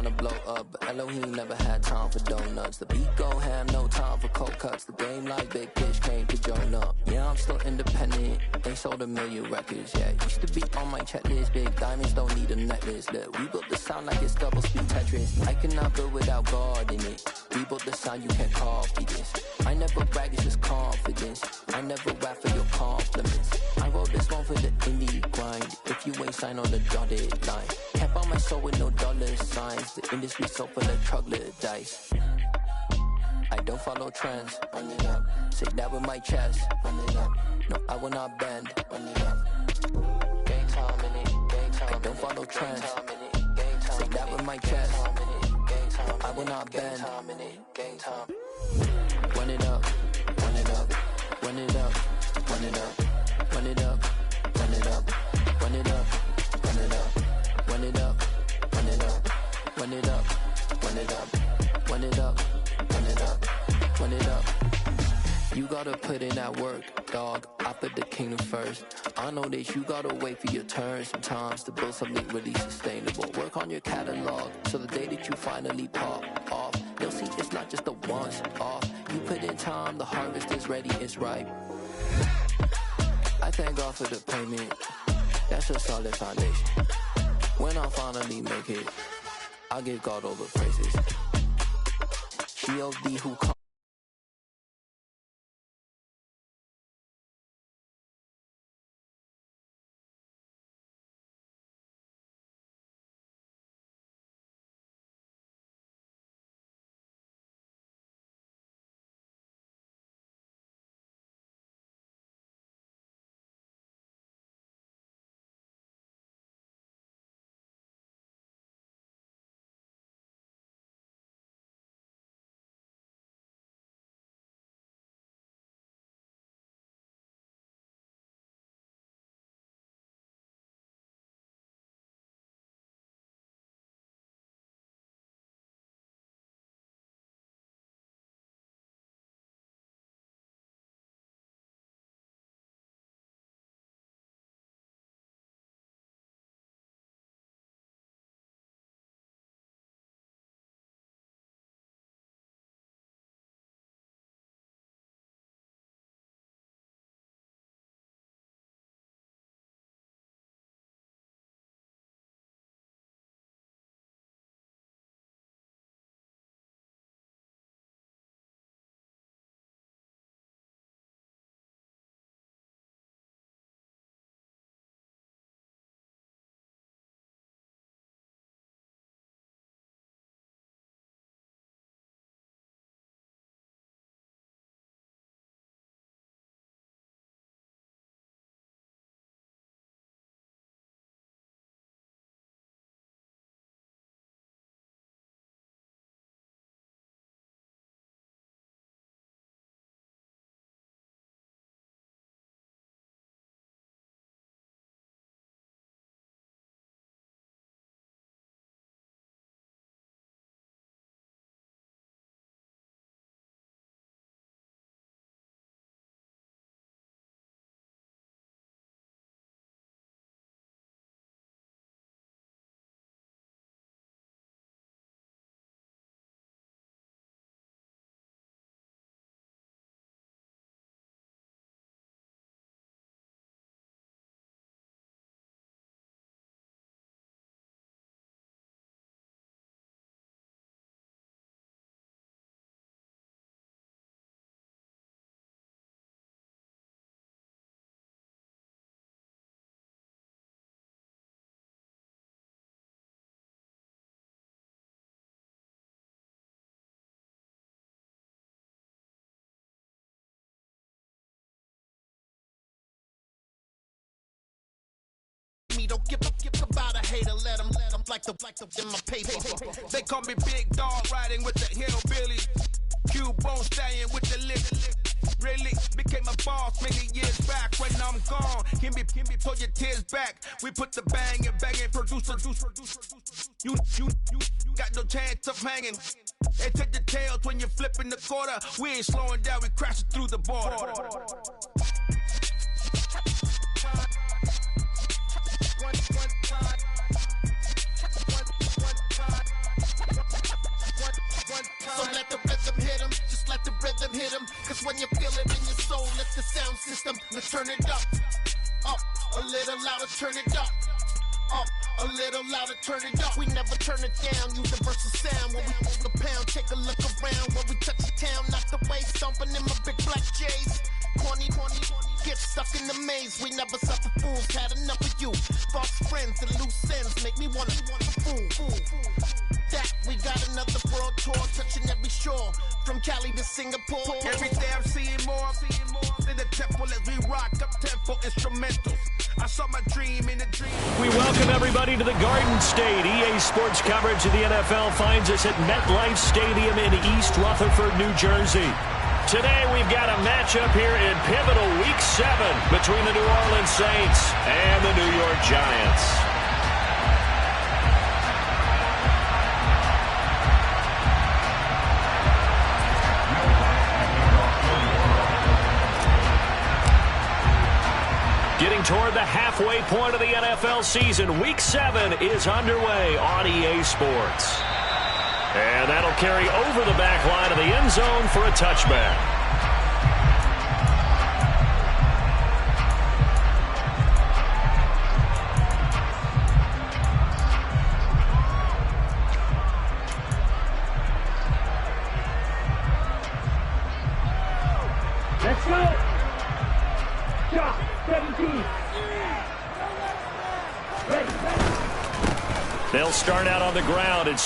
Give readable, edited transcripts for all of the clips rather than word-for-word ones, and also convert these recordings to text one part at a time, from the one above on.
trying to blow up, but Elohim never had time for donuts. The beat go ham, no time for cold cuts. The game like Big Fish came to Jonah. Yeah, I'm still independent, ain't sold a million records yet. Used to be on my checklist, big diamonds don't need a necklace. Look, we built the sound like it's double speed Tetris. I cannot build without God in it. We built the sound, you can't copy this. I never brag, it's just confidence. I never rap for your compliments. I wrote this one for the indie grind. If you ain't signed on the dotted line, can't buy my soul with no dollar signs. The industry so full of troglodytes. I don't follow trends. Run it up. Say that with my chest. Run it up. No, I will not bend. Run it up. Game time in it. Game time. I don't follow trends. Say that with my chest. No, I will not bend. Game time. Run it up. Run it up. Run it up. Run it up. Run it up. Run it up. Run it up. Run it up. Run it up. Run it up. Run it up. Run it up. Run it up. Run it up. Run it up. You gotta put in that work, dog. I put the kingdom first. I know that you gotta wait for your turn sometimes to build something really sustainable. Work on your catalog so the day that you finally pop off, you'll see it's not just a once off. You put in time, the harvest is ready, it's ripe. I thank God for the payment. That's a solid foundation. When I finally make it, I'll give God all the praises. G.O.D. who comes. Don't give about a hater, let them like the in my paper. They call me Big Dog, riding with the hillbilly. Q-Bone stallion with the lip. Really became a boss many years back. When I'm gone, can be pull your tears back. We put the bang and producer. You got no chance of hanging. They take the tails when you're flipping the quarter. We ain't slowing down, we crashing through the border. rhythm. Cause when you feel it in your soul, let the sound system, let's turn it up. Up, a little louder, turn it up. Up, a little louder, turn it up. We never turn it down, universal sound. When we move the pound, take a look around. When we touch the town, knock the way, stomping in my big black J's. Corny, get stuck in the maze. We never suffer fools, had enough of you. False friends and loose ends make me wanna fool. That we got another world tour, touching every shore, from Cali to Singapore. Every day I'm seeing more in the temple as we rock up tempo instrumentals. I saw my dream in a dream. We welcome everybody to the Garden State. EA Sports coverage of the NFL finds us at MetLife Stadium in East Rutherford, New Jersey. Today we've got a matchup here in pivotal Week 7 between the New Orleans Saints and the New York Giants. Getting toward the halfway point of the NFL season, Week 7 is underway on EA Sports. And that'll carry over the back line of the end zone for a touchback. Let's go! Shot 17. Ready. They'll start out on the ground and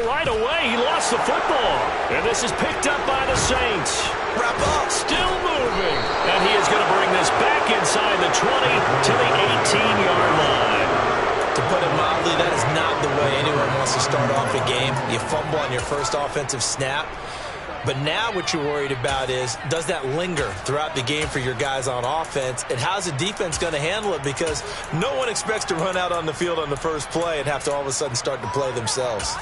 right away he lost the football. And this is picked up by the Saints. Wrap up. Still moving. And he is going to bring this back inside the 20 to the 18-yard line. To put it mildly, that is not the way anyone wants to start off a game. You fumble on your first offensive snap. But now what you're worried about is, does that linger throughout the game for your guys on offense? And how's the defense going to handle it? Because no one expects to run out on the field on the first play and have to all of a sudden start to play themselves.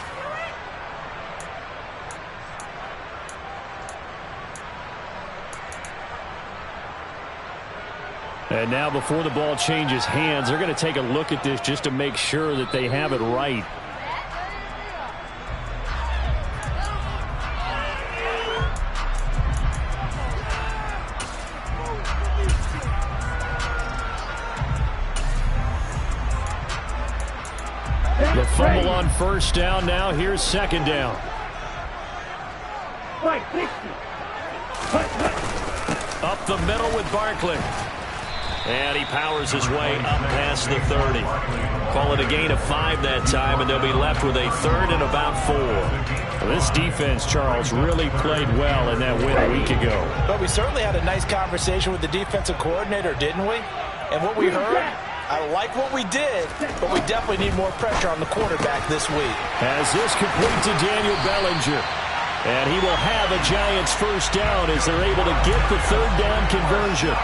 And now before the ball changes hands, they're going to take a look at this just to make sure that they have it right. The fumble on first down. Now here's second down. Up the middle with Barkley. And he powers his way up past the 30. Call it a gain of 5 that time, and they'll be left with a third and about 4. Well, this defense, Charles, really played well in that win a week ago. But we certainly had a nice conversation with the defensive coordinator, didn't we? And what we heard, I like what we did, but we definitely need more pressure on the quarterback this week. As this complete to Daniel Bellinger. And he will have a Giants first down as they're able to get the third down conversion.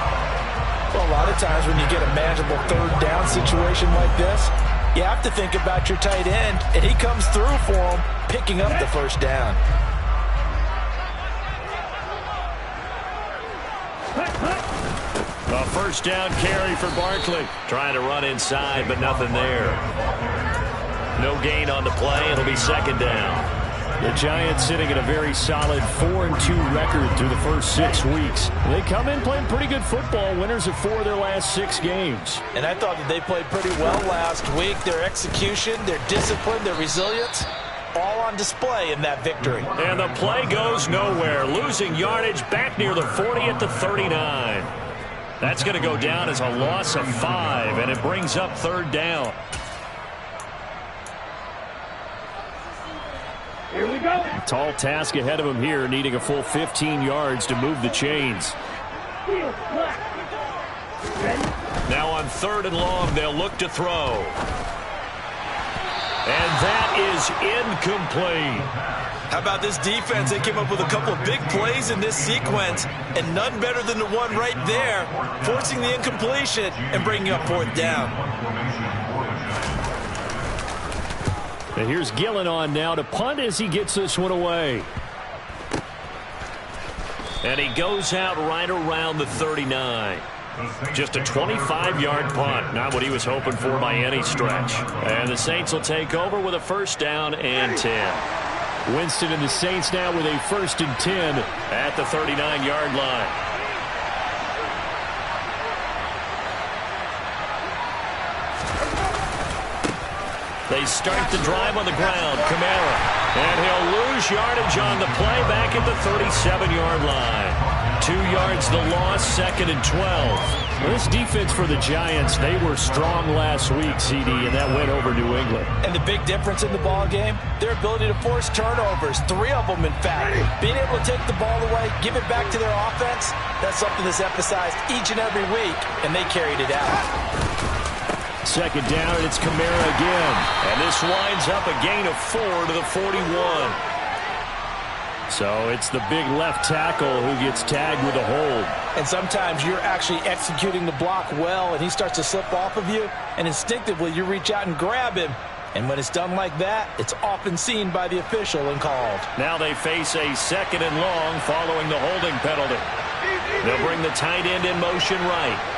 Well, a lot of times when you get a manageable third down situation like this, you have to think about your tight end, and he comes through for him, picking up the first down. A first down carry for Barkley. Trying to run inside, but nothing there. No gain on the play. It'll be second down. The Giants sitting at a very solid 4-2 record through the first 6 weeks. They come in playing pretty good football, winners of 4 of their last 6 games. And I thought that they played pretty well last week. Their execution, their discipline, their resilience, all on display in that victory. And the play goes nowhere. Losing yardage back near the 40 at the 39. That's going to go down as a loss of 5, and it brings up third down. Here we go. Tall task ahead of him here, needing a full 15 yards to move the chains. Now on third and long, they'll look to throw. And that is incomplete. How about this defense? They came up with a couple of big plays in this sequence, and none better than the one right there, forcing the incompletion and bringing up fourth down. And here's Gillen on now to punt as he gets this one away. And he goes out right around the 39. Just a 25-yard punt. Not what he was hoping for by any stretch. And the Saints will take over with a first down and 10. Winston and the Saints now with a 1st and 10 at the 39-yard line. They start the drive on the ground. Kamara. And he'll lose yardage on the play back at the 37-yard line. 2 yards the loss, 2nd and 12. This defense for the Giants, they were strong last week, CD, and that went over New England. And the big difference in the ball game, their ability to force turnovers, 3 of them in fact. Being able to take the ball away, give it back to their offense, that's something that's emphasized each and every week, and they carried it out. 2nd down, and it's Kamara again. And this winds up a gain of 4 to the 41. So it's the big left tackle who gets tagged with a hold. And sometimes you're actually executing the block well, and he starts to slip off of you, and instinctively you reach out and grab him. And when it's done like that, it's often seen by the official and called. Now they face a 2nd and long following the holding penalty. They'll bring the tight end in motion right.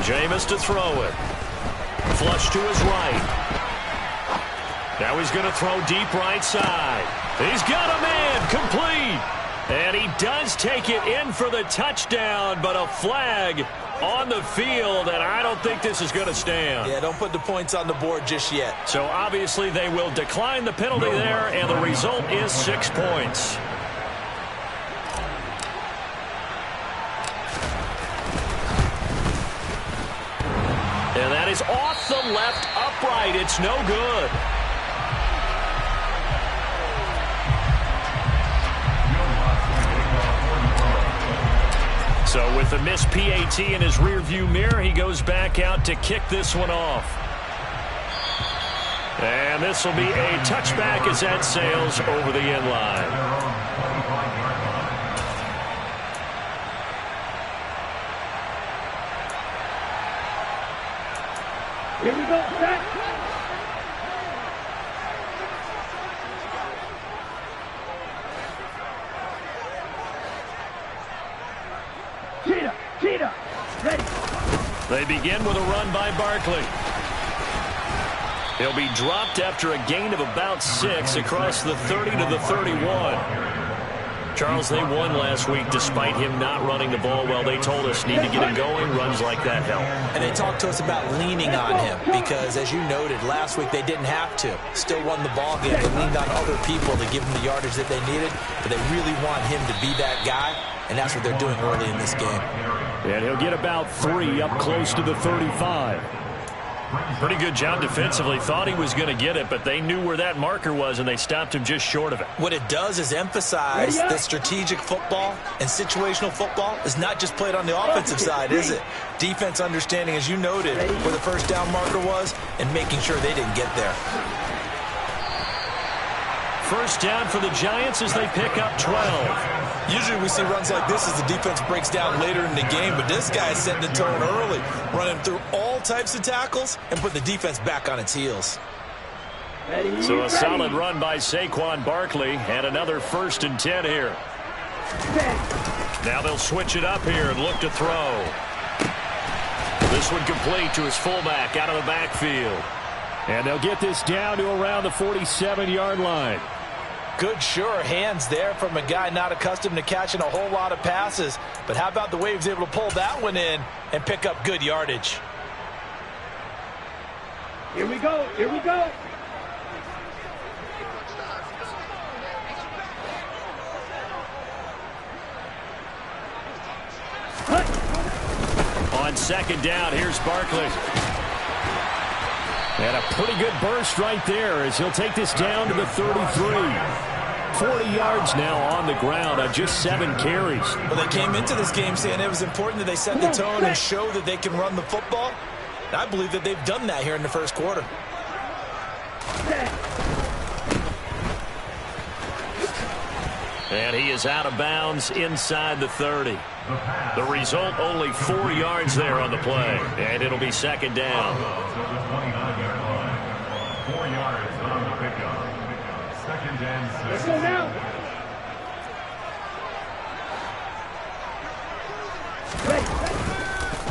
Jameis to throw it. Flush to his right. Now he's going to throw deep right side. He's got a man complete. And he does take it in for the touchdown, but a flag on the field, and I don't think this is going to stand. Yeah, don't put the points on the board just yet. So obviously they will decline the penalty there, and the result is 6 points. And that is off the left upright. It's no good. So with the missed PAT in his rearview mirror, he goes back out to kick this one off. And this will be a touchback as that sails over the end line. Here we go, set. Cheetah, ready. They begin with a run by Barkley. He'll be dropped after a gain of about 6 across the 30 to the 31. Charles, they won last week despite him not running the ball well. They told us need to get him going. Runs like that help. And they talked to us about leaning on him because, as you noted, last week they didn't have to. Still won the ball game. They leaned on other people to give him the yardage that they needed, but they really want him to be that guy, and that's what they're doing early in this game. And he'll get about 3 up close to the 35. Pretty good job defensively. Thought he was going to get it, but they knew where that marker was, and they stopped him just short of it. What it does is emphasize that strategic football and situational football is not just played on the offensive side, is it? Defense understanding, as you noted, where the first down marker was and making sure they didn't get there. First down for the Giants as they pick up 12. Usually we see runs like this as the defense breaks down later in the game, but this guy is setting the tone early, running through all types of tackles and put the defense back on its heels. So a solid run by Saquon Barkley and another 1st and 10 here. Now they'll switch it up here and look to throw. This one complete to his fullback out of the backfield. And they'll get this down to around the 47-yard line. Good, sure hands there from a guy not accustomed to catching a whole lot of passes. But how about the way he was able to pull that one in and pick up good yardage? Here we go, here we go. On 2nd down, here's Barkley. And a pretty good burst right there as he'll take this down to the 33. 40 yards now on the ground on just 7 carries. Well, they came into this game saying it was important that they set the tone and show that they can run the football. And I believe that they've done that here in the first quarter. And he is out of bounds inside the 30. The result, only 4 yards there on the play. And it'll be 2nd down. 4 yards on the pickup. 2nd and 6. Let's go now.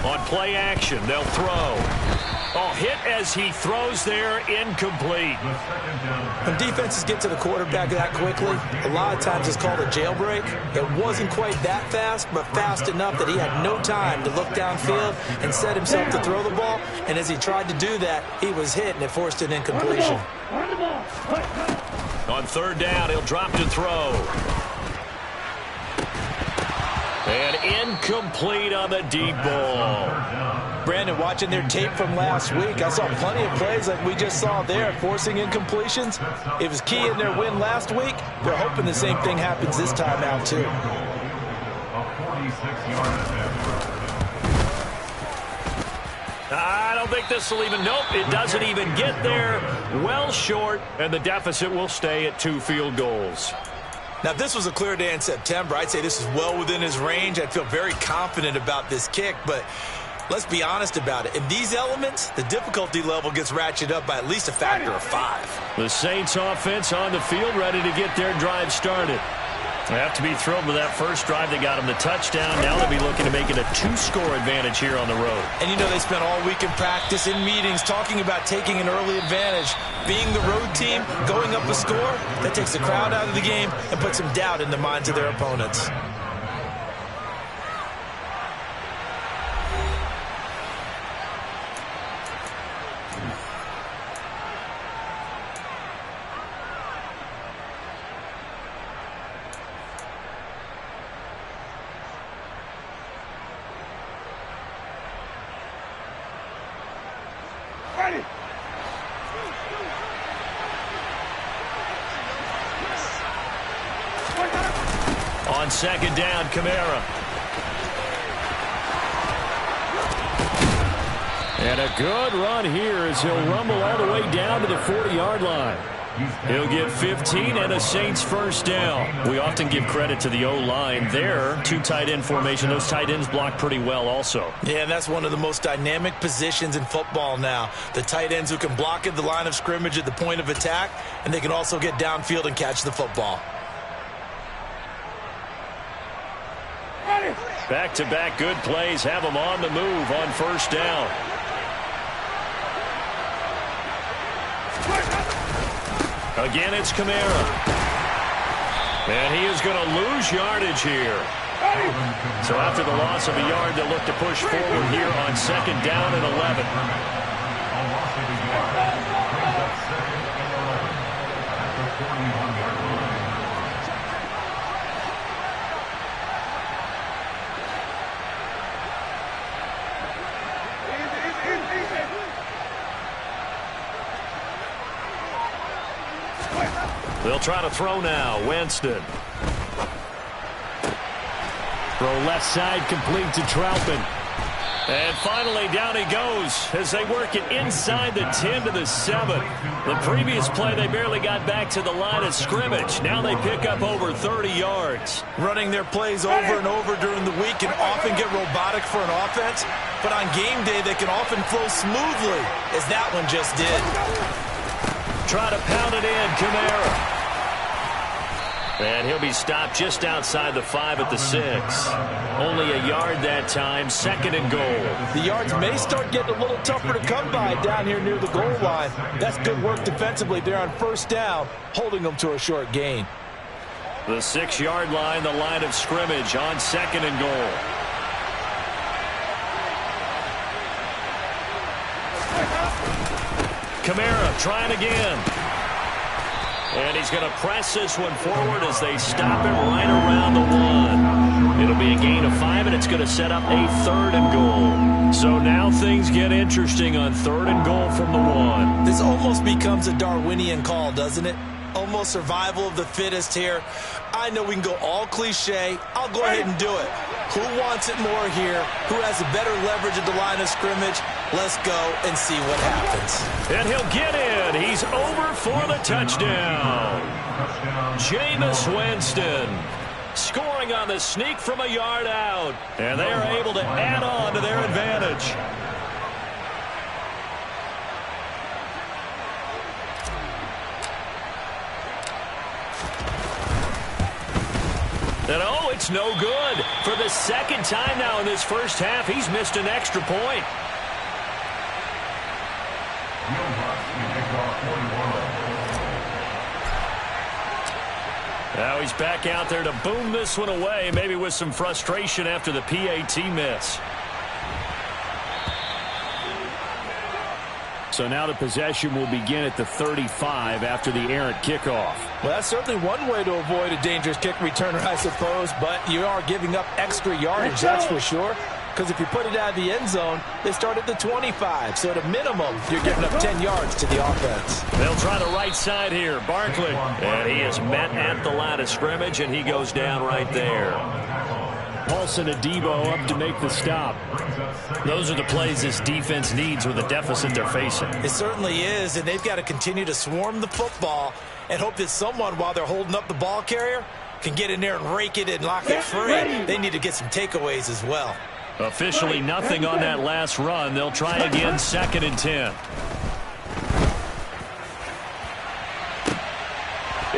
On play action, they'll throw. Oh, hit as he throws there, incomplete. When defenses get to the quarterback that quickly, a lot of times it's called a jailbreak. It wasn't quite that fast, but fast enough that he had no time to look downfield and set himself to throw the ball. And as he tried to do that, he was hit, and it forced an incompletion. On 3rd down, he'll drop to throw. And incomplete on the deep ball. Brandon, watching their tape from last week, I saw plenty of plays like we just saw there, forcing incompletions. It was key in their win last week. They're hoping the same thing happens this time out, too. I don't think this will even, nope, it doesn't even get there. Well short, and the deficit will stay at 2 field goals. Now, if this was a clear day in September, I'd say this is well within his range. I'd feel very confident about this kick, but let's be honest about it. In these elements, the difficulty level gets ratcheted up by at least a factor of 5. The Saints offense on the field, ready to get their drive started. They have to be thrilled with that first drive. They got them the touchdown. Now they'll be looking to make it a 2-score advantage here on the road. And you know they spent all week in practice, in meetings, talking about taking an early advantage. Being the road team, going up a score, that takes the crowd out of the game and puts some doubt in the minds of their opponents. On 2nd down, Kamara. And a good run here as he'll rumble all the way down to the 40-yard line. He'll get 15 and a Saints first down. We often give credit to the O-line there. 2 tight end formation. Those tight ends block pretty well also. Yeah, and that's one of the most dynamic positions in football now. The tight ends who can block at the line of scrimmage at the point of attack, and they can also get downfield and catch the football. Back-to-back good plays have them on the move on first down. Again, it's Kamara. And he is going to lose yardage here. So after the loss of a yard, they'll look to push forward here on 2nd down and 11. They'll try to throw now. Winston. Throw left side, complete to Troutman. And finally, down he goes as they work it inside the 10 to the 7. The previous play, they barely got back to the line of scrimmage. Now they pick up over 30 yards. Running their plays over and over during the week can often get robotic for an offense, but on game day, they can often flow smoothly, as that one just did. Try to pound it in, Kamara. And he'll be stopped just outside the 5 at the 6. Only a yard that time, 2nd and goal. The yards may start getting a little tougher to come by down here near the goal line. That's good work defensively there on first down, holding them to a short gain. The 6-yard line, the line of scrimmage on 2nd and goal. Kamara trying again. And he's going to press this one forward as they stop him right around the 1. It'll be a gain of 5, and it's going to set up a 3rd and goal. So now things get interesting on 3rd and goal from the 1. This almost becomes a Darwinian call, doesn't it? Almost survival of the fittest here. I know we can go all cliche. I'll go ahead and do it. Who wants it more here? Who has a better leverage at the line of scrimmage? Let's go and see what happens. And he'll get in. He's over for the touchdown. Jameis Winston scoring on the sneak from a yard out. And they are able to add on to their advantage. And oh, it's no good. For the second time now in this first half, he's missed an extra point. Now he's back out there to boom this one away, maybe with some frustration after the PAT miss. So now the possession will begin at the 35 after the errant kickoff. Well, that's certainly one way to avoid a dangerous kick returner, I suppose, but you are giving up extra yardage, that's for sure. Because if you put it out of the end zone, they start at the 25. So at a minimum, you're giving up 10 yards to the offense. They'll try the right side here. Barkley. And he is met at the line of scrimmage, and he goes down right there. Paulson Adebo up to make the stop. Those are the plays this defense needs with the deficit they're facing. It certainly is, and they've got to continue to swarm the football and hope that someone, while they're holding up the ball carrier, can get in there and rake it and lock it free. They need to get some takeaways as well. Officially nothing on that last run. They'll try again, 2nd and 10.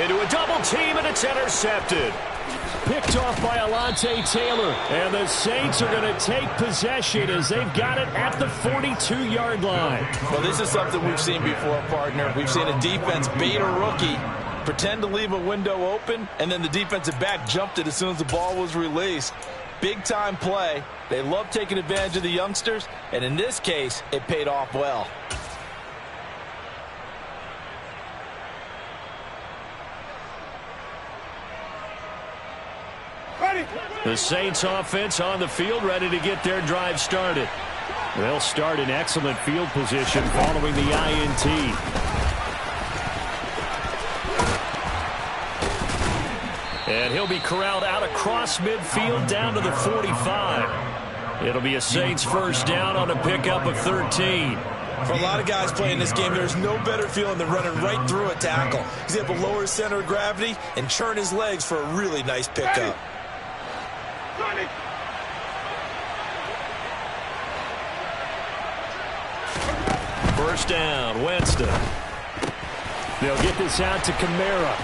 Into a double team, and it's intercepted. Picked off by Alontae Taylor. And the Saints are going to take possession as they've got it at the 42-yard line. Well, this is something we've seen before, partner. We've seen a defense bait a rookie, pretend to leave a window open, and then the defensive back jumped it as soon as the ball was released. Big-time play. They love taking advantage of the youngsters, and in this case, it paid off well. The Saints offense on the field, ready to get their drive started. They'll start in excellent field position following the INT. And he'll be corralled out across midfield down to the 45. It'll be a Saints first down on a pickup of 13. For a lot of guys playing this game, there's no better feeling than running right through a tackle. He's able to lower his center of gravity and churn his legs for a really nice pickup. First down, Winston. They'll get this out to Kamara.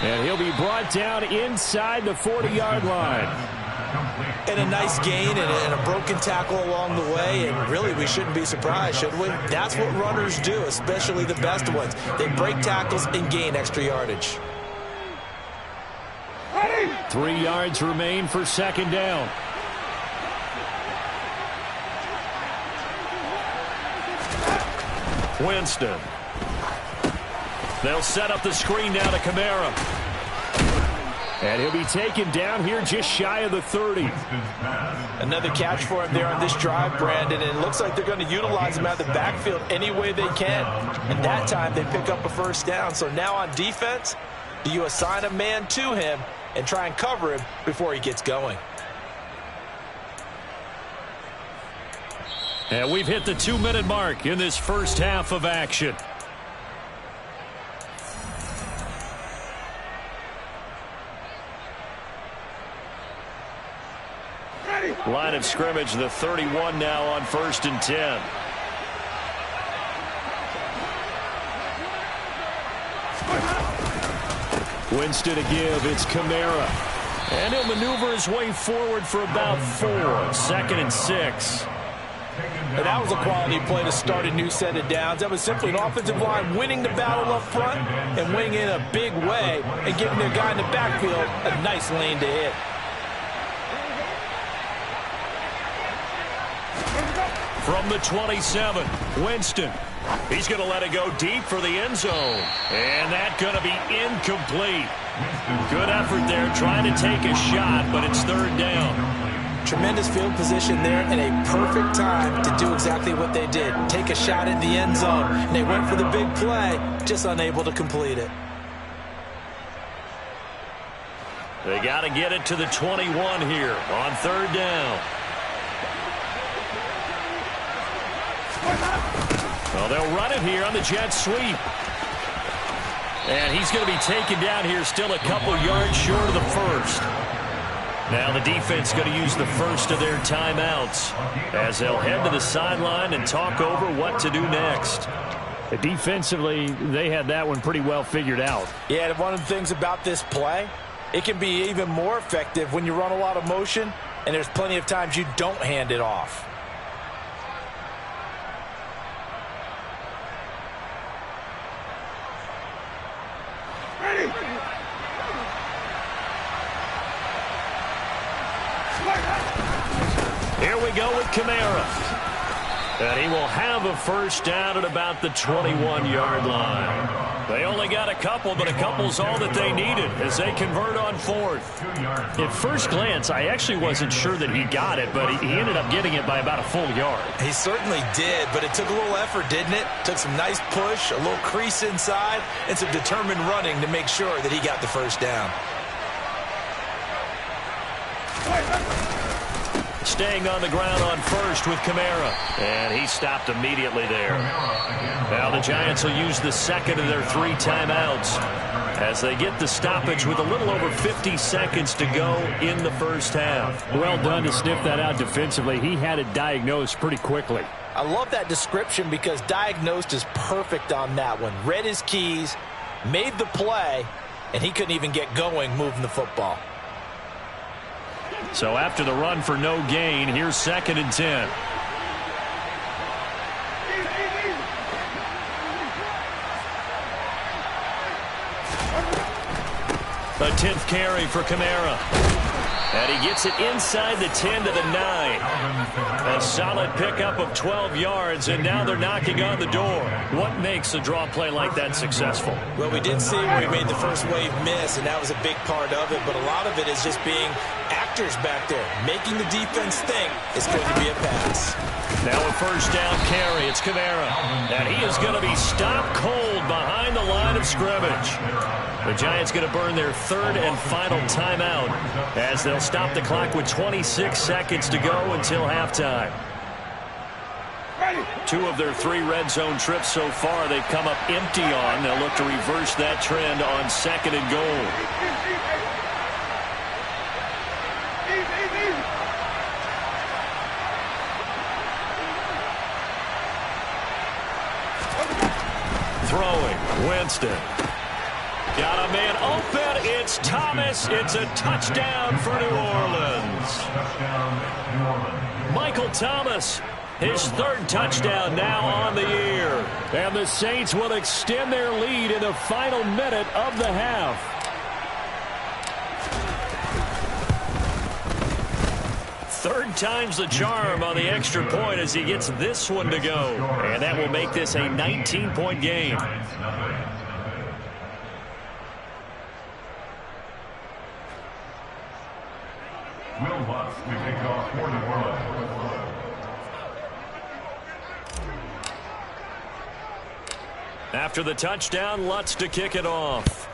And he'll be brought down inside the 40-yard line. And a nice gain and a broken tackle along the way, and really we shouldn't be surprised, should we? That's what runners do, especially the best ones. They break tackles and gain extra yardage. 3 yards remain for 2nd down. Winston. They'll set up the screen now to Kamara. And he'll be taken down here just shy of the 30. Another catch for him there on this drive, Brandon, and it looks like they're going to utilize him out of the backfield any way they can. And that time they pick up a first down. So now on defense, do you assign a man to him and try and cover him before he gets going? And we've hit the 2-minute mark in this first half of action. Line of scrimmage, the 31 now on 1st and 10. Winston to give. It's Kamara. And he'll maneuver his way forward for about 4. 2nd and 6. And that was a quality play to start a new set of downs. That was simply an offensive line winning the battle up front and winning in a big way and giving their guy in the backfield a nice lane to hit. From the 27, Winston. He's going to let it go deep for the end zone. And that's going to be incomplete. Good effort there trying to take a shot, but it's 3rd down. Tremendous field position there and a perfect time to do exactly what they did. Take a shot at the end zone. And they went for the big play, just unable to complete it. They got to get it to the 21 here on 3rd down. Well, they'll run it here on the jet sweep. And he's going to be taken down here still a couple yards short of the first. Now the defense going to use the first of their timeouts as they'll head to the sideline and talk over what to do next. Defensively, they had that one pretty well figured out. Yeah, and one of the things about this play, It can be even more effective when you run a lot of motion, and there's plenty of times you don't hand it off. Here we go with Kamara. And he will have a first down at about the 21-yard line. They only got a couple, but a couple's all that they needed as they convert on fourth. At first glance, I actually wasn't sure that he got it, but he ended up getting it by about a full yard. He certainly did, but it took a little effort, didn't it? Took some nice push, a little crease inside, and some determined running to make sure that he got the first down. Staying on the ground on first with Kamara. And he stopped immediately there. Now the Giants will use the second of their 3 timeouts as they get the stoppage with a little over 50 seconds to go in the first half. Well done to sniff that out defensively. He had it diagnosed pretty quickly. I love that description because diagnosed is perfect on that one. Read his keys, made the play, and he couldn't even get going moving the football. So after the run for no gain, here's 2nd and 10. A 10th carry for Kamara. And he gets it inside the 10 to the 9. A solid pickup of 12 yards, and now they're knocking on the door. What makes a draw play like that successful? Well, we did see where he made the first wave miss, and that was a big part of it. But a lot of it is just being actors back there, making the defense think it's going to be a pass. Now a first down carry. It's Kamara. And he is going to be stopped cold behind the line of scrimmage. The Giants going to burn their 3rd and final timeout as they'll stop the clock with 26 seconds to go until halftime. 2 of their 3 red zone trips so far they've come up empty on. They'll look to reverse that trend on 2nd and goal. Throwing, Winston. Got a man open. It's Thomas. It's a touchdown for New Orleans. Touchdown, New Orleans. Michael Thomas, his 3rd touchdown now on the year. And the Saints will extend their lead in the final minute of the half. Third time's the charm on the extra point as he gets this one to go. And that will make this a 19-point game. Will Lutz to kick off for New Orleans. After the touchdown, Lutz to kick it off.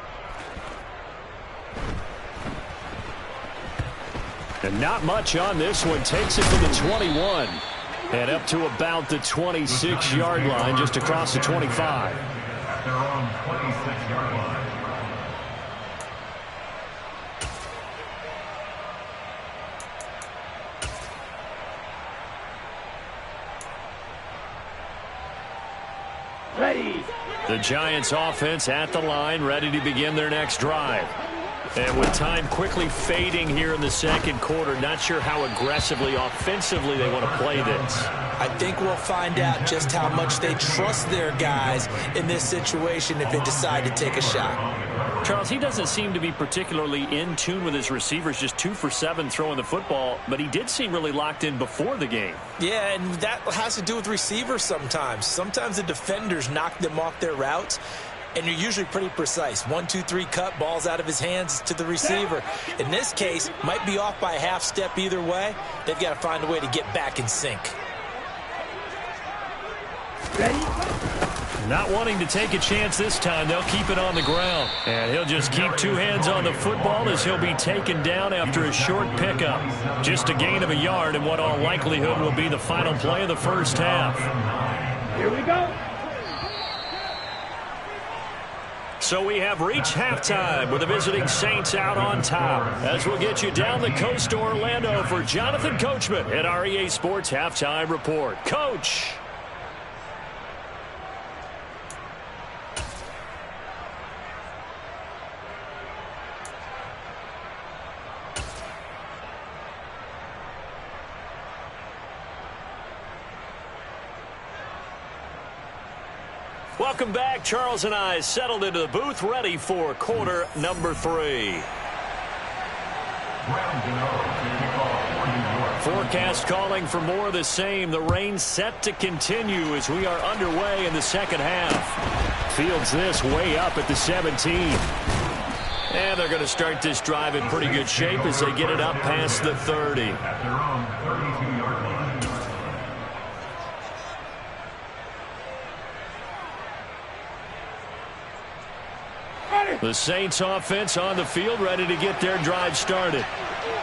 And not much on this one. Takes it to the 21. And up to about the 26-yard line, just across the 25. At their own 26-yard line. Ready. The Giants offense at the line, ready to begin their next drive. And with time quickly fading here in the 2nd quarter, not sure how aggressively, offensively they want to play this. I think we'll find out just how much they trust their guys in this situation if they decide to take a shot. Charles, he doesn't seem to be particularly in tune with his receivers, just 2 for 7 throwing the football, but he did seem really locked in before the game. Yeah, and that has to do with receivers sometimes. Sometimes the defenders knock them off their routes, and you're usually pretty precise. 1, 2, 3 cut, balls out of his hands to the receiver. In this case, might be off by a half step either way. They've got to find a way to get back in sync. Ready. Not wanting to take a chance this time, they'll keep it on the ground. And he'll just keep 2 hands on the football as he'll be taken down after a short pickup. Just a gain of a yard in what all likelihood will be the final play of the first half. Here we go. So we have reached halftime with the visiting Saints out on top. As we'll get you down the coast to Orlando for Jonathan Coachman at our EA Sports Halftime Report. Coach. Welcome back. Charles and I settled into the booth, ready for quarter number 3. Forecast calling for more of the same. The rain set to continue as we are underway in the second half. Fields this way up at the 17. And they're going to start this drive in pretty good shape as they get it up past the 30. At their own 32-yard line. The Saints offense on the field, ready to get their drive started.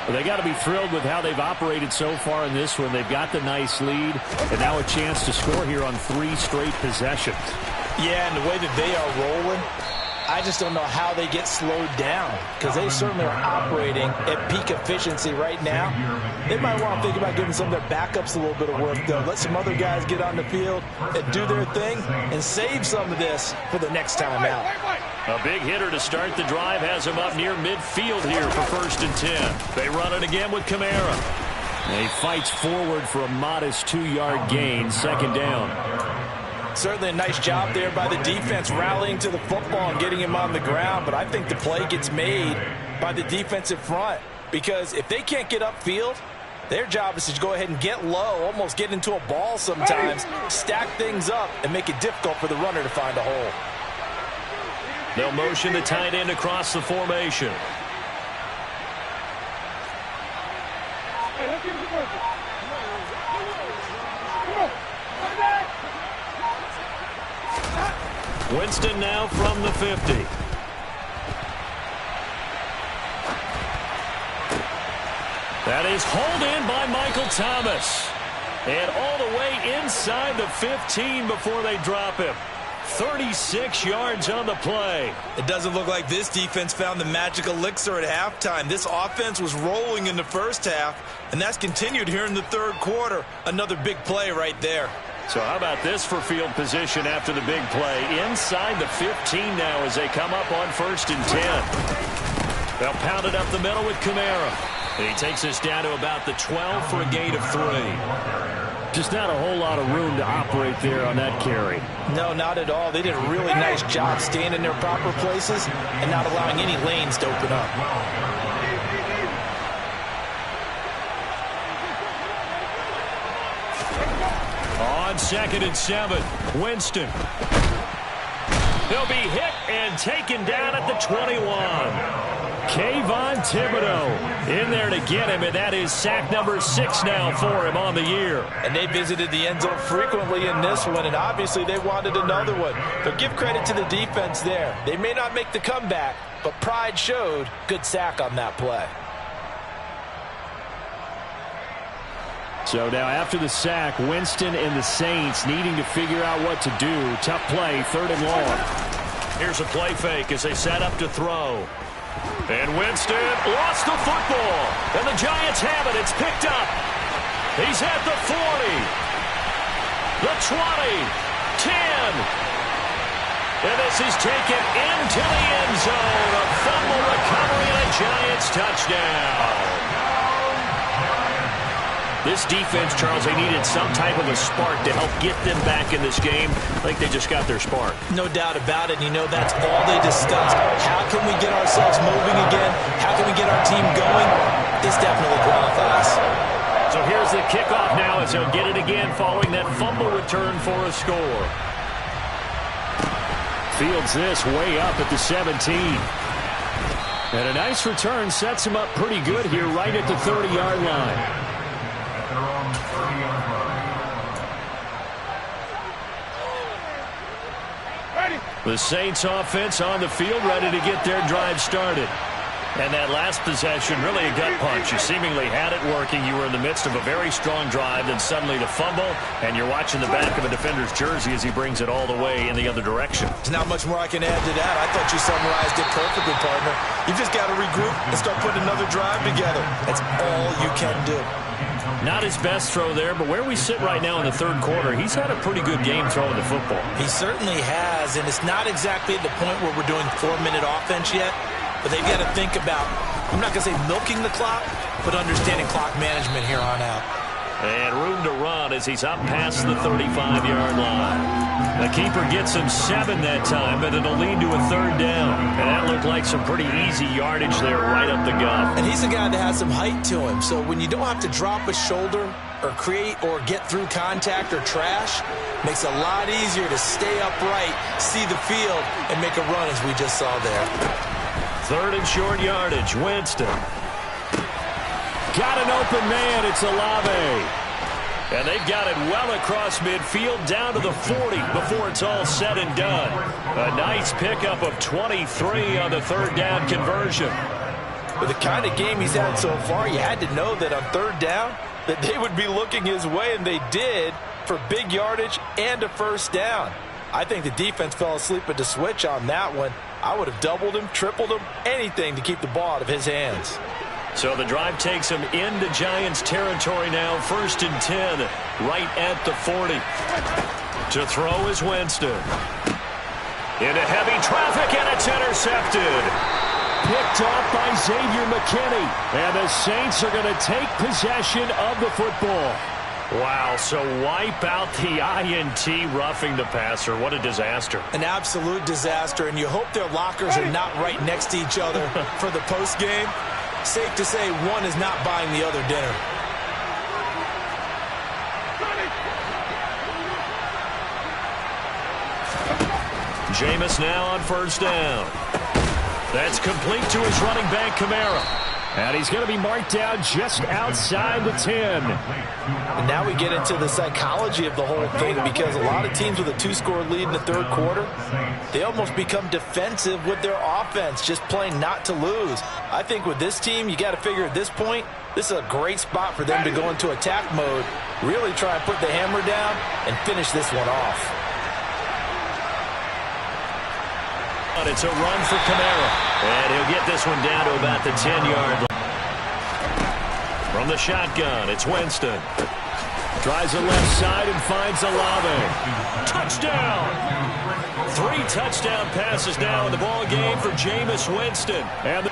Well, they got to be thrilled with how they've operated so far in this one. They've got the nice lead, and now a chance to score here on 3 straight possessions. Yeah, and the way that they are rolling, I just don't know how they get slowed down, because they certainly are operating at peak efficiency right now. They might want to think about giving some of their backups a little bit of work, though. Let some other guys get on the field and do their thing and save some of this for the next time out. A big hitter to start the drive has him up near midfield here for 1st and 10. They run it again with Kamara. And he fights forward for a modest 2-yard gain, 2nd down. Certainly a nice job there by the defense rallying to the football and getting him on the ground, but I think the play gets made by the defensive front, because if they can't get upfield, their job is to go ahead and get low, almost get into a ball sometimes, stack things up, and make it difficult for the runner to find a hole. They'll motion the tight end across the formation. Winston now from the 50. That is hauled in by Michael Thomas. And all the way inside the 15 before they drop him. 36 yards on the play. It doesn't look like this defense found the magic elixir at halftime. This offense was rolling in the first half, and that's continued here in the 3rd quarter. Another big play right there. So how about this for field position after the big play? Inside the 15 now as they come up on 1st and 10. They'll pound it up the middle with Kamara. And he takes us down to about the 12 for a gain of 3. Just not a whole lot of room to operate there on that carry. No, not at all. They did a really nice job staying in their proper places and not allowing any lanes to open up. On 2nd and 7, Winston. He'll be hit and taken down at the 21. Kayvon Thibodeaux in there to get him, and that is sack number 6 now for him on the year. And they visited the end zone frequently in this one, and obviously they wanted another one. But give credit to the defense there. They may not make the comeback, but pride showed. Good sack on that play. So now after the sack, Winston and the Saints needing to figure out what to do. Tough play, 3rd and long. Here's a play fake as they set up to throw. And Winston lost the football. And the Giants have it. It's picked up. He's at the 40. The 20. 10. And this is taken into the end zone. A fumble recovery and a Giants touchdown. This defense, Charles, they needed some type of a spark to help get them back in this game. I think they just got their spark. No doubt about it. You know, that's all they discussed. How can we get ourselves moving again? How can we get our team going? This definitely qualifies. So here's the kickoff now as they'll get it again following that fumble return for a score. Fields this way up at the 17. And a nice return sets him up pretty good here right at the 30-yard line. The Saints offense on the field ready to get their drive started. And that last possession, really a gut punch. You seemingly had it working. You were in the midst of a very strong drive, then suddenly the fumble, and you're watching the back of a defender's jersey as he brings it all the way in the other direction. There's not much more I can add to that. I thought you summarized it perfectly, partner. You just got to regroup and start putting another drive together. That's all you can do. Not his best throw there, but where we sit right now in the 3rd quarter, he's had a pretty good game throwing the football. He certainly has, and it's not exactly at the point where we're doing 4-minute offense yet. But they've got to think about, I'm not going to say milking the clock, but understanding clock management here on out. And room to run as he's up past the 35-yard line. The keeper gets him 7 that time, but it'll lead to a 3rd down. And that looked like some pretty easy yardage there right up the gut. And he's a guy that has some height to him, so when you don't have to drop a shoulder or create or get through contact or trash, makes it a lot easier to stay upright, see the field, and make a run as we just saw there. 3rd and short yardage. Winston. Got an open man. It's Olave. And they've got it well across midfield down to the 40 before it's all said and done. A nice pickup of 23 on the 3rd down conversion. With the kind of game he's had so far, you had to know that on 3rd down that they would be looking his way, and they did, for big yardage and a 1st down. I think the defense fell asleep at the switch on that one. I would have doubled him, tripled him, anything to keep the ball out of his hands. So the drive takes him into Giants territory now. 1st and 10, right at the 40. To throw is Winston. Into heavy traffic, and it's intercepted. Picked off by Xavier McKinney. And the Saints are going to take possession of the football. Wow, so wipe out the INT, roughing the passer. What a disaster. An absolute disaster, and you hope their lockers are not right next to each other for the postgame. Safe to say one is not buying the other dinner. Jameis now on 1st down. That's complete to his running back, Kamara. And he's going to be marked down just outside the 10. And now we get into the psychology of the whole thing, because a lot of teams with a 2-score lead in the 3rd quarter, they almost become defensive with their offense, just playing not to lose. I think with this team, you got to figure at this point, this is a great spot for them to go into attack mode, really try and put the hammer down and finish this one off. But it's a run for Kamara, and he'll get this one down to about the 10-yard line. From the shotgun, it's Winston. Tries the left side and finds Olave. Touchdown! 3 touchdown passes now in the ball game for Jameis Winston. And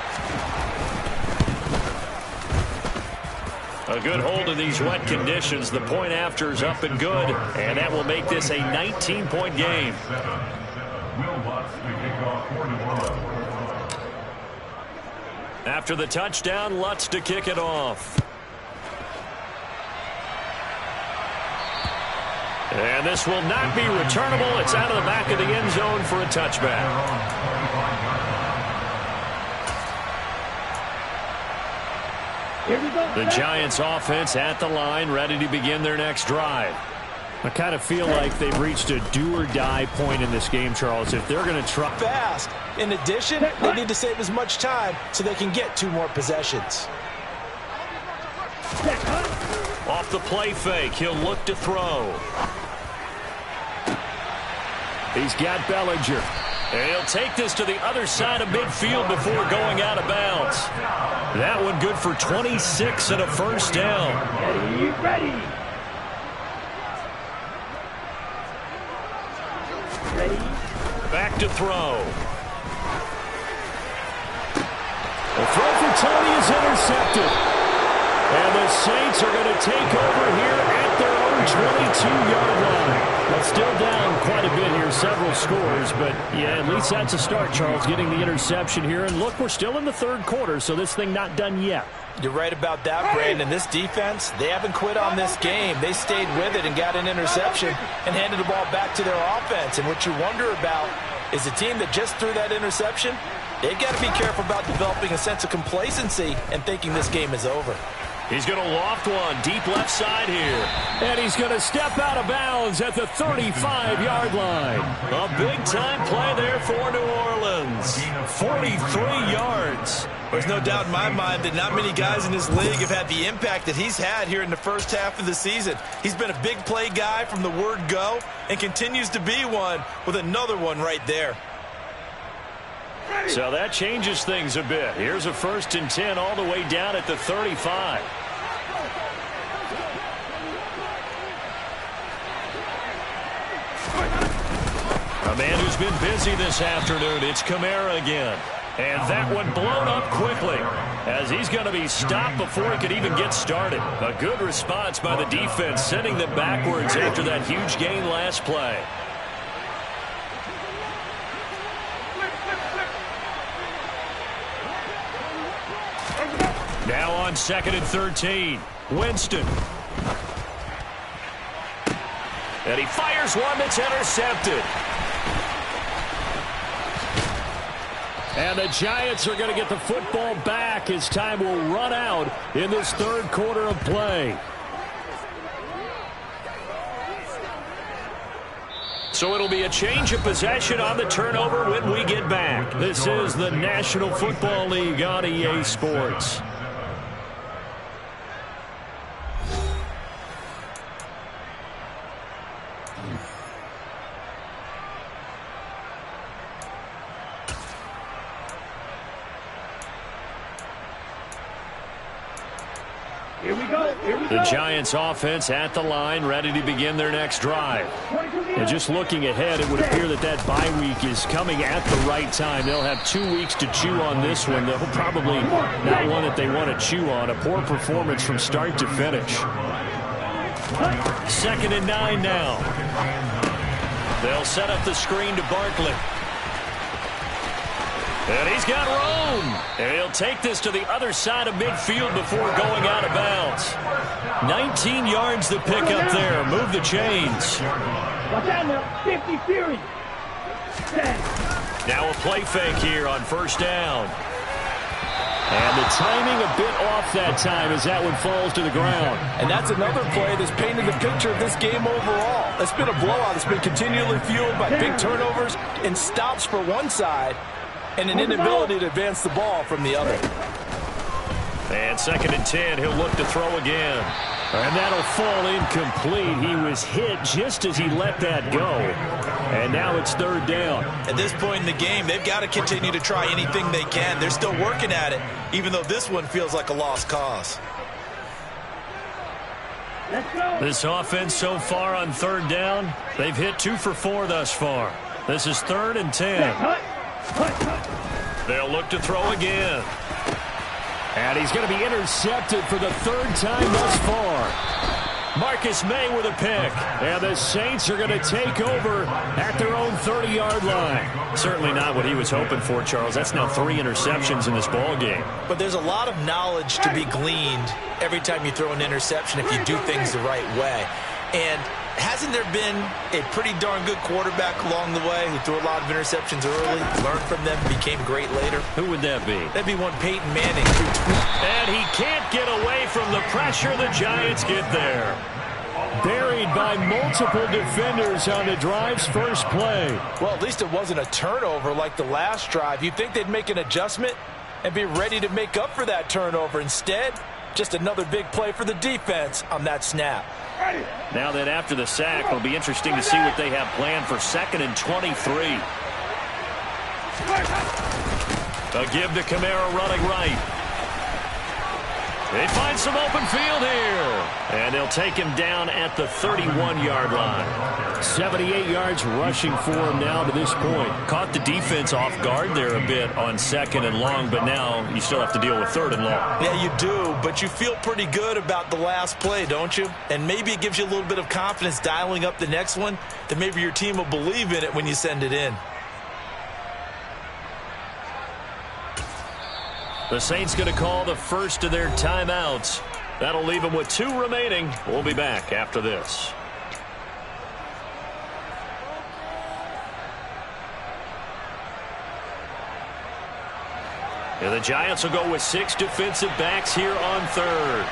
a good hold in these wet conditions. The point after is up and good, and that will make this a 19-point game. After the touchdown, Lutz to kick it off. And this will not be returnable. It's out of the back of the end zone for a touchback. Here we go. The Giants offense at the line, ready to begin their next drive. I kind of feel like they've reached a do-or-die point in this game, Charles. If they're going to try fast. In addition, they need to save as much time so they can get 2 more possessions. Off the play fake, he'll look to throw. He's got Bellinger. And he'll take this to the other side of midfield before going out of bounds. That one good for 26 and a 1st down. Ready. Back to throw. The throw for Tony is intercepted. And the Saints are going to take over here at their own 22-yard line. Well, still down quite a bit here, several scores, but yeah, at least that's a start, Charles, getting the interception here. And look, we're still in the 3rd quarter, so this thing not done yet. You're right about that, Brandon. This defense, they haven't quit on this game. They stayed with it and got an interception and handed the ball back to their offense. And what you wonder about is a team that just threw that interception, they've got to be careful about developing a sense of complacency and thinking this game is over. He's going to loft one deep left side here. And he's going to step out of bounds at the 35-yard line. A big-time play there for New Orleans. 43 yards. There's no doubt in my mind that not many guys in this league have had the impact that he's had here in the 1st half of the season. He's been a big play guy from the word go and continues to be one with another one right there. So that changes things a bit. Here's a 1st and 10 all the way down at the 35. A man who's been busy this afternoon. It's Kamara again. And that one blown up quickly as he's going to be stopped before he could even get started. A good response by the defense, sending them backwards after that huge gain last play. Now on 2nd and 13, Winston. And he fires one that's intercepted. And the Giants are going to get the football back as time will run out in this third quarter of play. So it'll be a change of possession on the turnover when we get back. This is the National Football League on EA Sports. The Giants offense at the line, ready to begin their next drive. And just looking ahead, it would appear that that bye week is coming at the right time. They'll have 2 weeks to chew on this one. They'll probably not one that they want to chew on. A poor performance from start to finish. 2nd and 9 now. They'll set up the screen to Barkley. And he's got room. And he'll take this to the other side of midfield before going out of bounds. 19 yards to pick up there. Move the chains. Watch out now. 50 Fury. Now a play fake here on 1st down. And the timing a bit off that time as that one falls to the ground. And that's another play that's painted the picture of this game overall. It's been a blowout. It's been continually fueled by big turnovers and stops for one side and an inability to advance the ball from the other. And 2nd and 10, he'll look to throw again. And that'll fall incomplete. He was hit just as he let that go. And now it's 3rd down. At this point in the game, they've got to continue to try anything they can. They're still working at it, even though this one feels like a lost cause. This offense so far on 3rd down, they've hit 2 for 4 thus far. This is 3rd and 10. They'll look to throw again. And he's going to be intercepted for the 3rd time thus far. Marcus May with a pick. And the Saints are going to take over at their own 30-yard line. Certainly not what he was hoping for, Charles. That's now 3 interceptions in this ball game. But there's a lot of knowledge to be gleaned every time you throw an interception if you do things the right way. And hasn't there been a pretty darn good quarterback along the way who threw a lot of interceptions early, learned from them, became great later? Who would that be? That'd be one Peyton Manning. And he can't get away from the pressure. The Giants get there. Buried by multiple defenders on the drive's first play. Well, at least it wasn't a turnover like the last drive. You'd think they'd make an adjustment and be ready to make up for that turnover. Instead, just another big play for the defense on that snap. Now that after the sack, it'll be interesting to see what they have planned for 2nd and 23. A give to Kamara running right. They find some open field here. And they'll take him down at the 31-yard line. 78 yards rushing for him now to this point. Caught the defense off guard there a bit on 2nd and long, but now you still have to deal with 3rd and long. Yeah, you do, but you feel pretty good about the last play, don't you? And maybe it gives you a little bit of confidence dialing up the next one, that maybe your team will believe in it when you send it in. The Saints going to call the first of their timeouts. That'll leave them with 2 remaining. We'll be back after this. And the Giants will go with 6 defensive backs here on 3rd.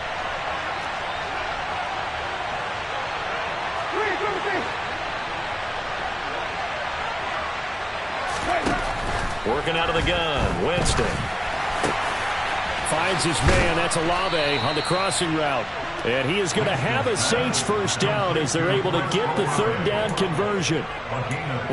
Working out of the gun, Winston. Finds his man. That's Olave on the crossing route. And he is going to have a Saints first down as they're able to get the 3rd down conversion.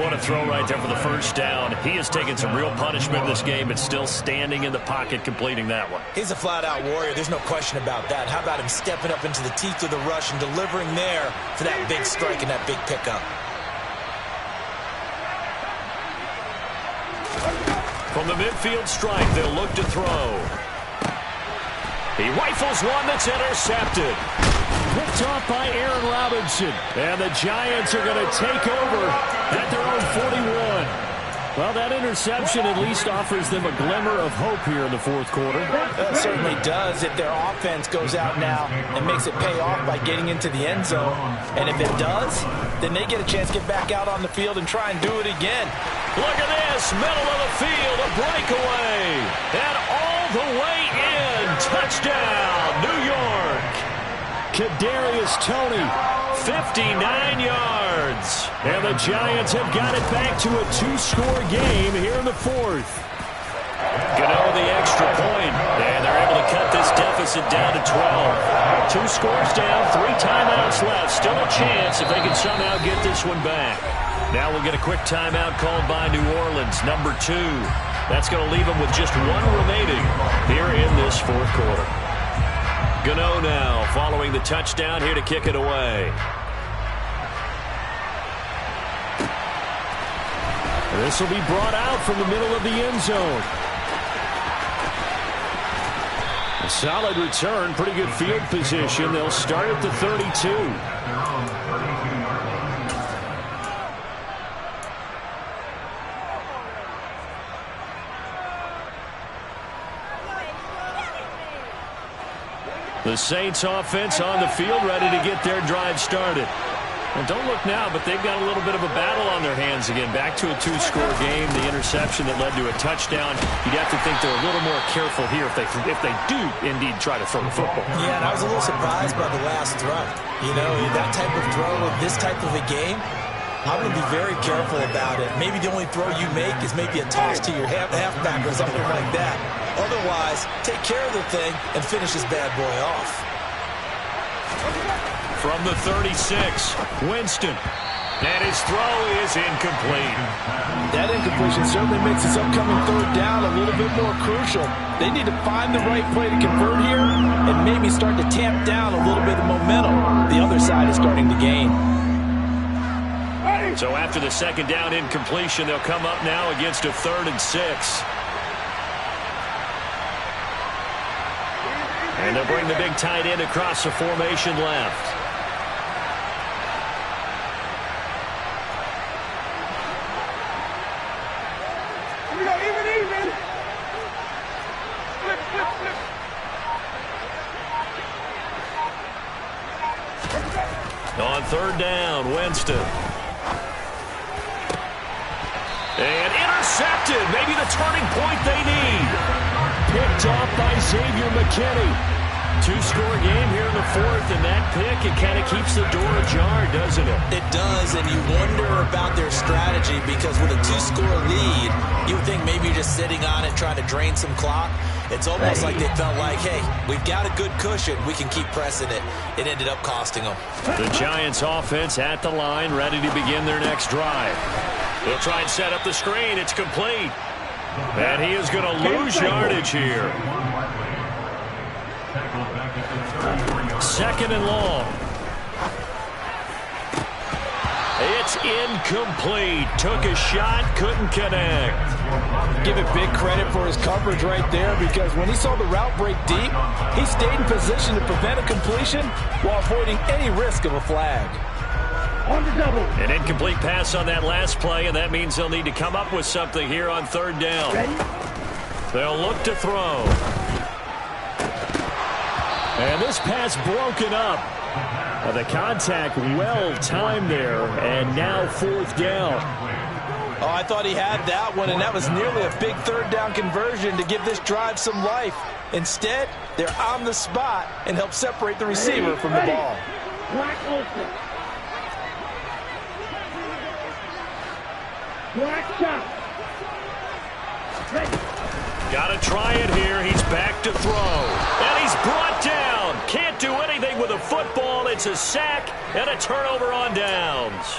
What a throw right there for the first down. He has taken some real punishment in this game, but still standing in the pocket completing that one. He's a flat-out warrior. There's no question about that. How about him stepping up into the teeth of the rush and delivering there for that big strike and that big pickup? From the midfield stripe, they'll look to throw. He rifles one that's intercepted. Picked off by Aaron Robinson. And the Giants are going to take over at their own 41. Well, that interception at least offers them a glimmer of hope here in the fourth quarter. It certainly does if their offense goes out now and makes it pay off by getting into the end zone. And if it does, then they get a chance to get back out on the field and try and do it again. Look at this, middle of the field, a breakaway. And all the way in, touchdown, New York. Kadarius Toney, 59 yards. And the Giants have got it back to a 2-score game here in the fourth. Gano the extra point, and they're able to cut this deficit down to 12. 2 scores down, 3 timeouts left. Still a chance if they can somehow get this one back. Now we'll get a quick timeout called by New Orleans, number 2. That's going to leave them with just 1 remaining here in this fourth quarter. Gano now following the touchdown here to kick it away. This will be brought out from the middle of the end zone. A solid return, pretty good field position. They'll start at the 32. The Saints offense on the field, ready to get their drive started. And don't look now, but they've got a little bit of a battle on their hands again. Back to a 2-score game. The interception that led to a touchdown. You'd have to think they're a little more careful here if they do indeed try to throw the football. Yeah, and I was a little surprised by the last throw. You know, that type of throw in this type of a game, I'm going to be very careful about it. Maybe the only throw you make is maybe a toss to your halfback or something like that. Otherwise, take care of the thing and finish this bad boy off. From the 36, Winston. And his throw is incomplete. That incompletion certainly makes this upcoming third down a little bit more crucial. They need to find the right play to convert here and maybe start to tamp down a little bit of momentum. The other side is starting to gain. So after the second down incompletion, they'll come up now against a 3rd and 6. And they'll bring the big tight end across the formation left. On 3rd down, Winston. And intercepted. Maybe the turning point they need. Picked off by Xavier McKinney. 2-score game here in the fourth, and that pick, it kind of keeps the door ajar, doesn't it? It does, and you wonder about their strategy because with a 2-score lead, you would think maybe you're just sitting on it trying to drain some clock. It's almost like they felt like, hey, we've got a good cushion. We can keep pressing it. It ended up costing them. The Giants offense at the line, ready to begin their next drive. They'll try and set up the screen. It's complete. And he is going to lose yardage here. 2nd and long. It's incomplete. Took a shot, couldn't connect. Give it big credit for his coverage right there because when he saw the route break deep, he stayed in position to prevent a completion while avoiding any risk of a flag. An incomplete pass on that last play, and that means they'll need to come up with something here on 3rd down. They'll look to throw. And this pass broken up. The contact well timed there, and now 4th down. Oh, I thought he had that one, and that was nearly a big 3rd down conversion to give this drive some life. Instead, they're on the spot and help separate the receiver from the ball. Got to try it here. He's back to throw. And he's brought down. Can't do anything with a football. It's a sack and a turnover on downs.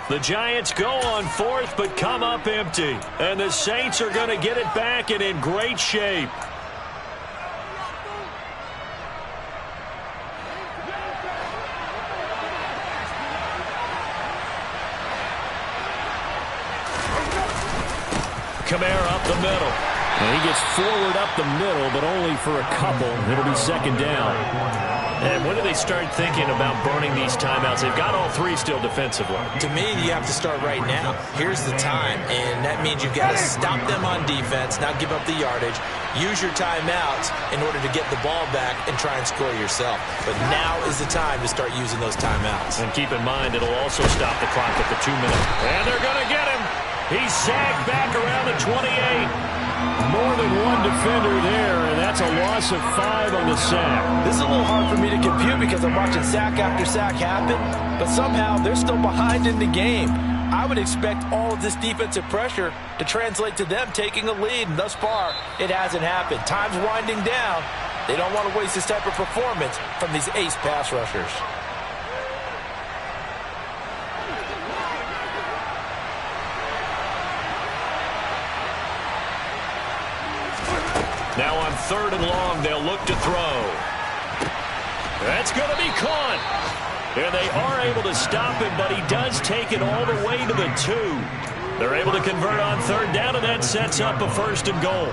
The Giants go on 4th but come up empty. And the Saints are going to get it back and in great shape. Kamara up the middle. And he gets forward up the middle, but only for a couple. It'll be second down. And when do they start thinking about burning these timeouts? They've got all three still defensively. To me, you have to start right now. Here's the time, and that means you've got to stop them on defense, not give up the yardage. Use your timeouts in order to get the ball back and try and score yourself. But now is the time to start using those timeouts. And keep in mind, it'll also stop the clock at the 2-minute. And they're going to get him. He's sagged back around the 28. More than one defender there, and that's a loss of 5 on the sack. This is a little hard for me to compute because I'm watching sack after sack happen, but somehow they're still behind in the game. I would expect all of this defensive pressure to translate to them taking a lead, and thus far, it hasn't happened. Time's winding down. They don't want to waste this type of performance from these ace pass rushers. Now on 3rd and long, they'll look to throw. That's going to be caught. And they are able to stop him, but he does take it all the way to the 2. They're able to convert on 3rd down, and that sets up a 1st and goal.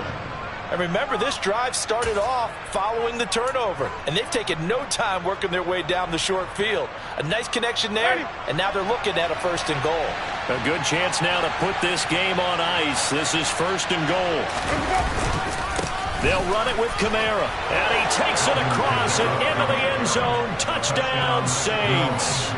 And remember, this drive started off following the turnover, and they've taken no time working their way down the short field. A nice connection there, and now they're looking at a 1st and goal. A good chance now to put this game on ice. This is 1st and goal. They'll run it with Kamara, and he takes it across and into the end zone. Touchdown, Saints.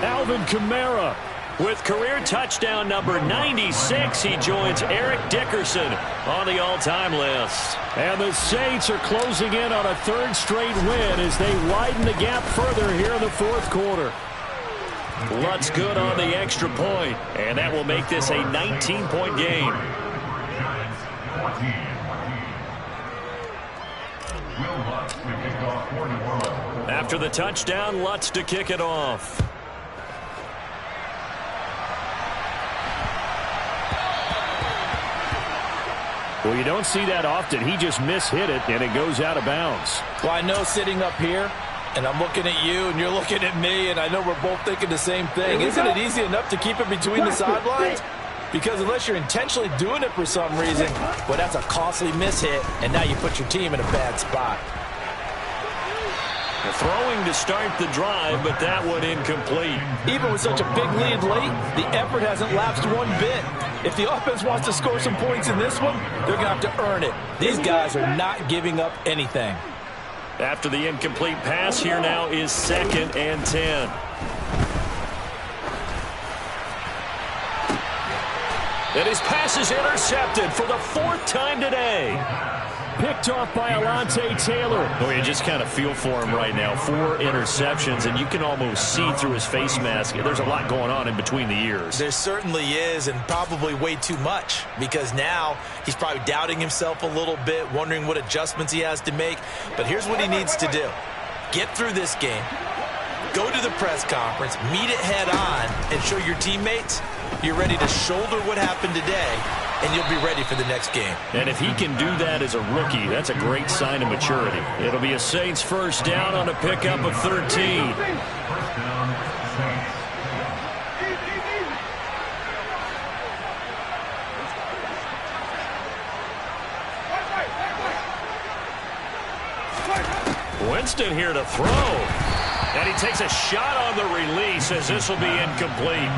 Alvin Kamara with career touchdown number 96. He joins Eric Dickerson on the all-time list. And the Saints are closing in on a 3rd straight win as they widen the gap further here in the 4th quarter. Lutz good on the extra point, and that will make this a 19-point game. After the touchdown, Lutz to kick it off. Well, you don't see that often. He just mishit it, and it goes out of bounds. Well, I know sitting up here, and I'm looking at you, and you're looking at me, and I know we're both thinking the same thing. Isn't it easy enough to keep it between the sidelines? Because unless you're intentionally doing it for some reason, well, that's a costly mishit, and now you put your team in a bad spot. Throwing to start the drive, but that one incomplete. Even with such a big lead late, the effort hasn't lapsed one bit. If the offense wants to score some points in this one, they're going to have to earn it. These guys are not giving up anything. After the incomplete pass, here now is 2nd and 10. And his pass is intercepted for the 4th time today. Picked off by Alontae Taylor. Oh, you just kind of feel for him right now. 4 interceptions, and you can almost see through his face mask. There's a lot going on in between the ears. There certainly is, and probably way too much, because now he's probably doubting himself a little bit, wondering what adjustments he has to make. But here's what he needs to do. Get through this game, go to the press conference, meet it head on, and show your teammates you're ready to shoulder what happened today, and you'll be ready for the next game. And if he can do that as a rookie, that's a great sign of maturity. It'll be a Saints 1st down on a pickup of 13. First down, Saints. Winston here to throw. And he takes a shot on the release as this will be incomplete.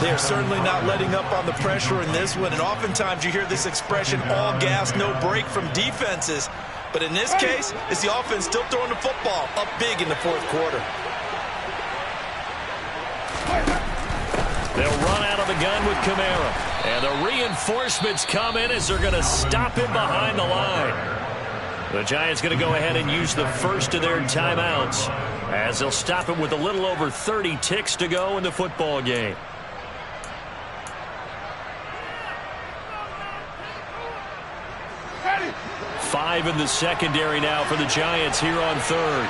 They are certainly not letting up on the pressure in this one, and oftentimes you hear this expression, all gas, no break from defenses. But in this case, it's the offense still throwing the football up big in the 4th quarter. They'll run out of the gun with Kamara. And the reinforcements come in as they're going to stop him behind the line. The Giants going to go ahead and use the 1st of their timeouts as they'll stop him with a little over 30 ticks to go in the football game. Five in the secondary now for the Giants here on 3rd.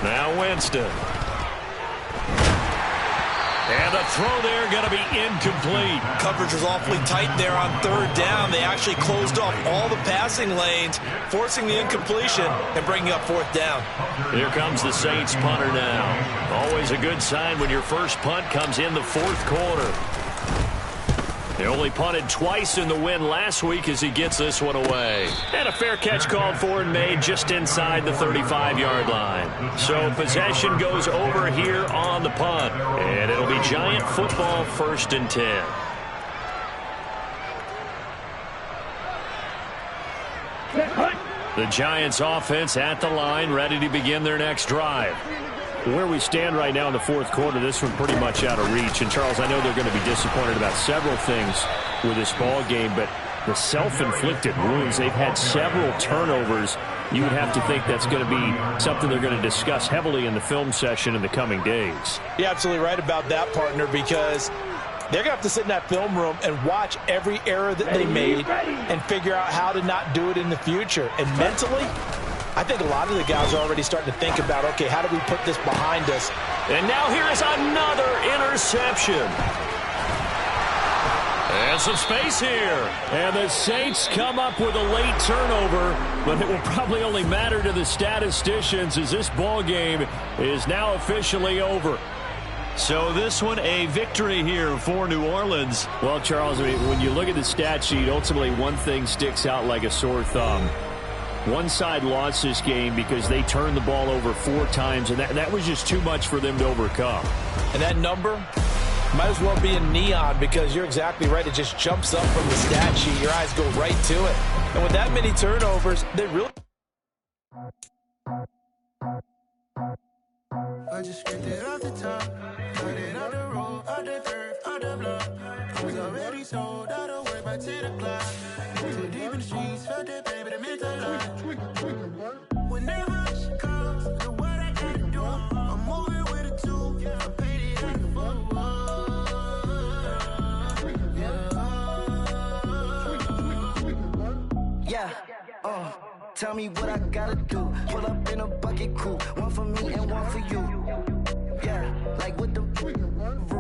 Now Winston. And And the throw there going to be incomplete. Coverage was awfully tight there on third down. They actually closed off all the passing lanes, forcing the incompletion and bringing up fourth down. Here comes the Saints punter now. Always a good sign when your first punt comes in the fourth quarter. They only punted twice in the win last week as he gets this one away. And a fair catch called for and made just inside the 35-yard line. So possession goes over here on the punt. And it'll be Giant football, 1st and 10. The Giants offense at the line, ready to begin their next drive. Where we stand right now in the fourth quarter, this one pretty much out of reach. And, Charles, I know they're going to be disappointed about several things with this ball game, but the self-inflicted wounds, they've had several turnovers. You would have to think that's going to be something they're going to discuss heavily in the film session in the coming days. You're absolutely right about that, partner, because they're going to have to sit in that film room and watch every error that they made and figure out how to not do it in the future. And mentally, I think a lot of the guys are already starting to think about, okay, how do we put this behind us? And now here is another interception. And some space here. And the Saints come up with a late turnover, but it will probably only matter to the statisticians as this ball game is now officially over. So this one a victory here for New Orleans. Well, Charles, I mean, when you look at the stat sheet, ultimately one thing sticks out like a sore thumb. One side lost this game because they turned the ball over 4 times, and that was just too much for them to overcome. And that number might as well be in neon because you're exactly right. It just jumps up from the stat sheet. Your eyes go right to it. And with that many turnovers, they really... I just skipped it off the top, put it on the road, on the curve, on the block. I was already sold, I don't work by 10 o'clock. Too deep in the streets, felt that baby, that meant a lot. Whenever she comes, do what I gotta do. I'm moving with a 2, I paid it at the boat. Yeah, tell me what I gotta do. Pull up in a bucket crew, one for me and one for you. Yeah, like with the roof.